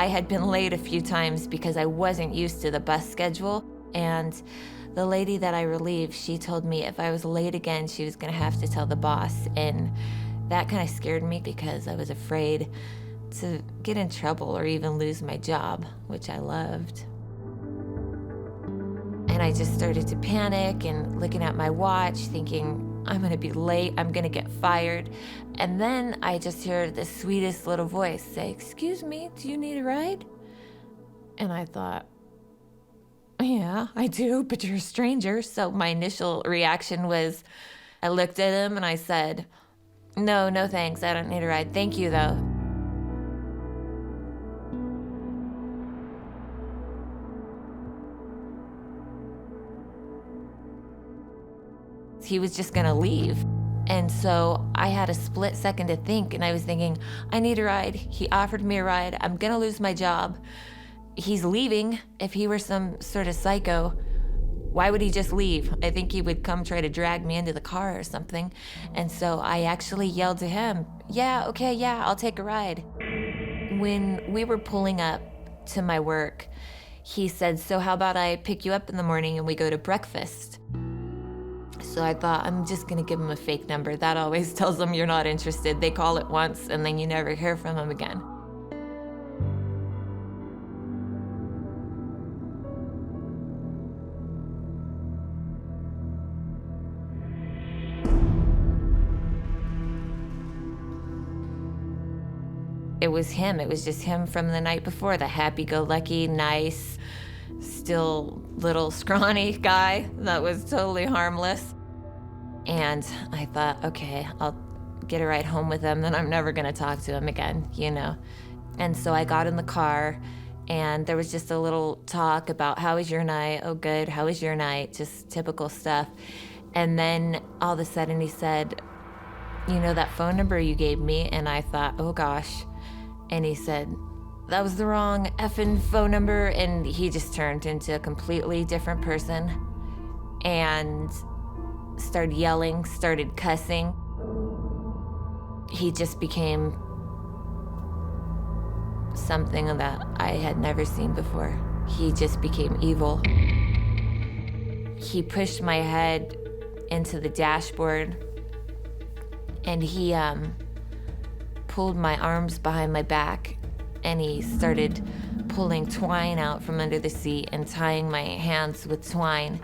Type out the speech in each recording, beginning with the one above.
I had been late a few times because I wasn't used to the bus schedule, and the lady that I relieved, she told me if I was late again, she was gonna have to tell the boss, and that kind of scared me because I was afraid to get in trouble or even lose my job, which I loved. And I just started to panic and looking at my watch, thinking, I'm gonna be late, I'm gonna get fired. And then I just heard the sweetest little voice say, "Excuse me, do you need a ride?" And I thought, yeah, I do, but you're a stranger. So my initial reaction was, I looked at him and I said, no thanks, I don't need a ride. Thank you though. He was just gonna leave. And so I had a split second to think, and I was thinking, I need a ride. He offered me a ride. I'm gonna lose my job. He's leaving. If he were some sort of psycho, why would he just leave? I think he would come try to drag me into the car or something. And so I actually yelled to him, yeah, okay, yeah, I'll take a ride. When we were pulling up to my work, he said, so how about I pick you up in the morning and we go to breakfast? So I thought, I'm just gonna give him a fake number. That always tells them you're not interested. They call it once and then you never hear from them again. It was him. It was just him from the night before, the happy-go-lucky, nice, still little scrawny guy that was totally harmless. And I thought, okay, I'll get a ride home with him, then I'm never gonna talk to him again, you know? And so I got in the car, and there was just a little talk about, how was your night? Oh, good, how was your night? Just typical stuff. And then all of a sudden he said, you know that phone number you gave me? And I thought, oh gosh. And he said, that was the wrong effing phone number. And he just turned into a completely different person and started yelling, started cussing. He just became something that I had never seen before. He just became evil. He pushed my head into the dashboard and he pulled my arms behind my back and he started pulling twine out from under the seat and tying my hands with twine.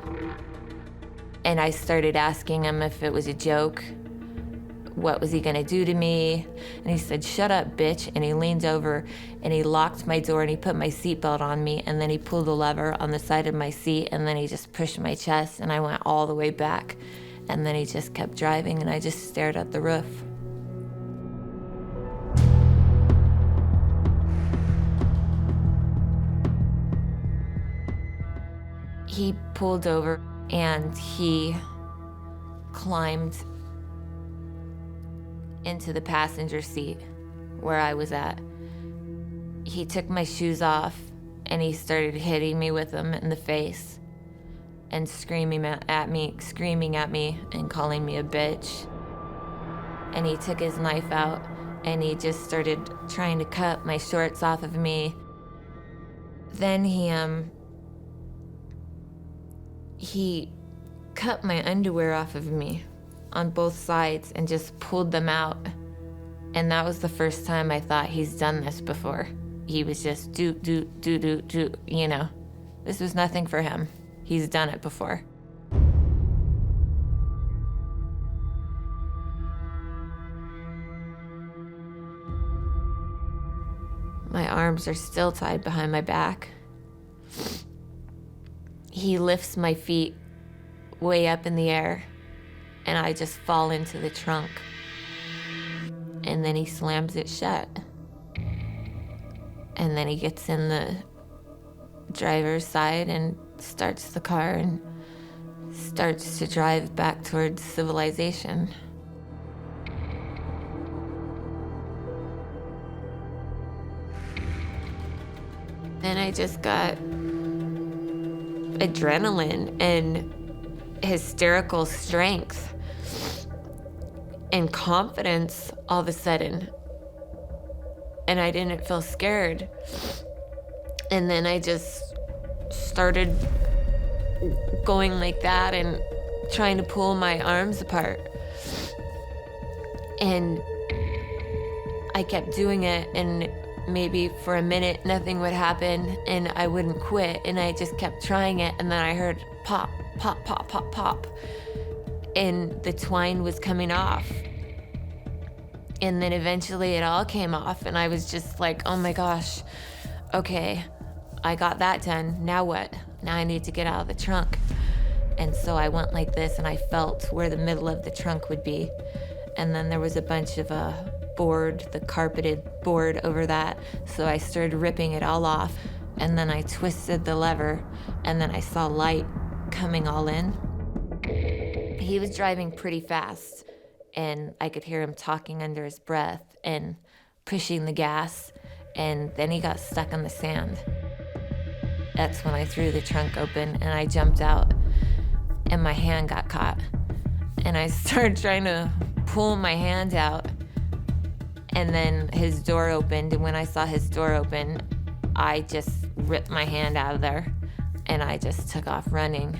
And I started asking him if it was a joke. What was he gonna do to me? And he said, shut up, bitch. And he leaned over and he locked my door and he put my seatbelt on me and then he pulled a lever on the side of my seat and then he just pushed my chest and I went all the way back. And then he just kept driving and I just stared at the roof. He pulled over and he climbed into the passenger seat where I was at. He took my shoes off and he started hitting me with them in the face and screaming at me and calling me a bitch. And he took his knife out and he just started trying to cut my shorts off of me. Then he cut my underwear off of me on both sides and just pulled them out. And that was the first time I thought he's done this before. He was just do, you know. This was nothing for him. He's done it before. My arms are still tied behind my back. He lifts my feet way up in the air and I just fall into the trunk. And then he slams it shut. And then he gets in the driver's side and starts the car and starts to drive back towards civilization. And I just got adrenaline and hysterical strength and confidence all of a sudden. And I didn't feel scared. And then I just started going like that and trying to pull my arms apart. And I kept doing it, and maybe for a minute nothing would happen and I wouldn't quit, and I just kept trying it, and then I heard pop, pop, pop, pop, pop, and the twine was coming off. And then eventually it all came off, and I was just like, oh my gosh, okay, I got that done, now what? Now I need to get out of the trunk. And so I went like this, and I felt where the middle of the trunk would be. And then there was a bunch of board, the carpeted board over that. So I started ripping it all off, and then I twisted the lever, and then I saw light coming all in. He was driving pretty fast, and I could hear him talking under his breath and pushing the gas, and then he got stuck on the sand. That's when I threw the trunk open and I jumped out, and my hand got caught. And I started trying to pull my hand out, and then his door opened, and when I saw his door open, I just ripped my hand out of there, and I just took off running.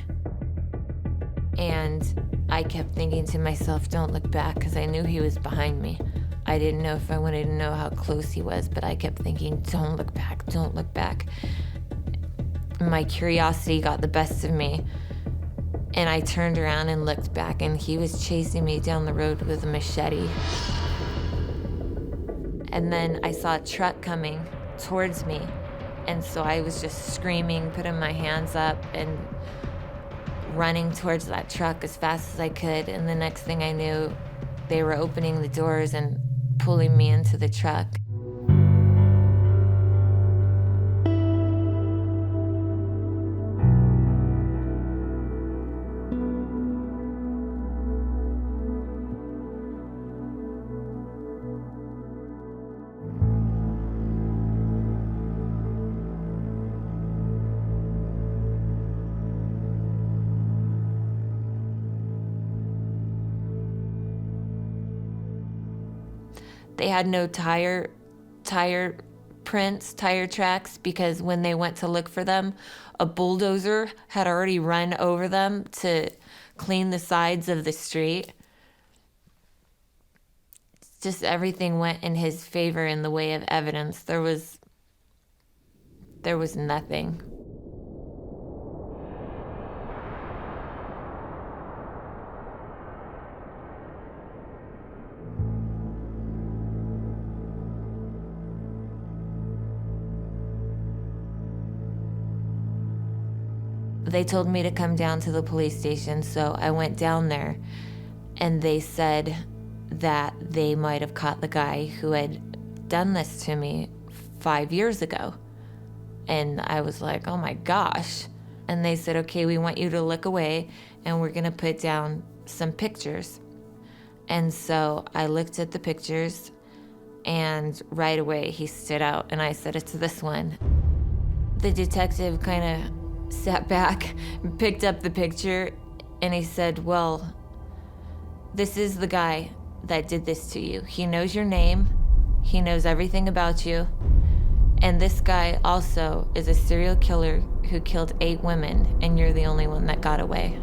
And I kept thinking to myself, don't look back, because I knew he was behind me. I didn't know if I wanted to know how close he was, but I kept thinking, don't look back, don't look back. My curiosity got the best of me, and I turned around and looked back, and he was chasing me down the road with a machete. And then I saw a truck coming towards me, and so I was just screaming, putting my hands up, and running towards that truck as fast as I could. And the next thing I knew, they were opening the doors and pulling me into the truck. They had no tire prints, tire tracks, because when they went to look for them, a bulldozer had already run over them to clean the sides of the street. Just everything went in his favor in the way of evidence. There was nothing. They told me to come down to the police station, so I went down there, and they said that they might have caught the guy who had done this to me 5 years ago. And I was like, oh my gosh. And they said, okay, we want you to look away, and we're gonna put down some pictures. And so I looked at the pictures, and right away he stood out, and I said, it's this one. The detective kind of sat back and picked up the picture, and he said, well, this is the guy that did this to you. He knows your name, he knows everything about you, and this guy also is a serial killer who killed 8 women, and you're the only one that got away.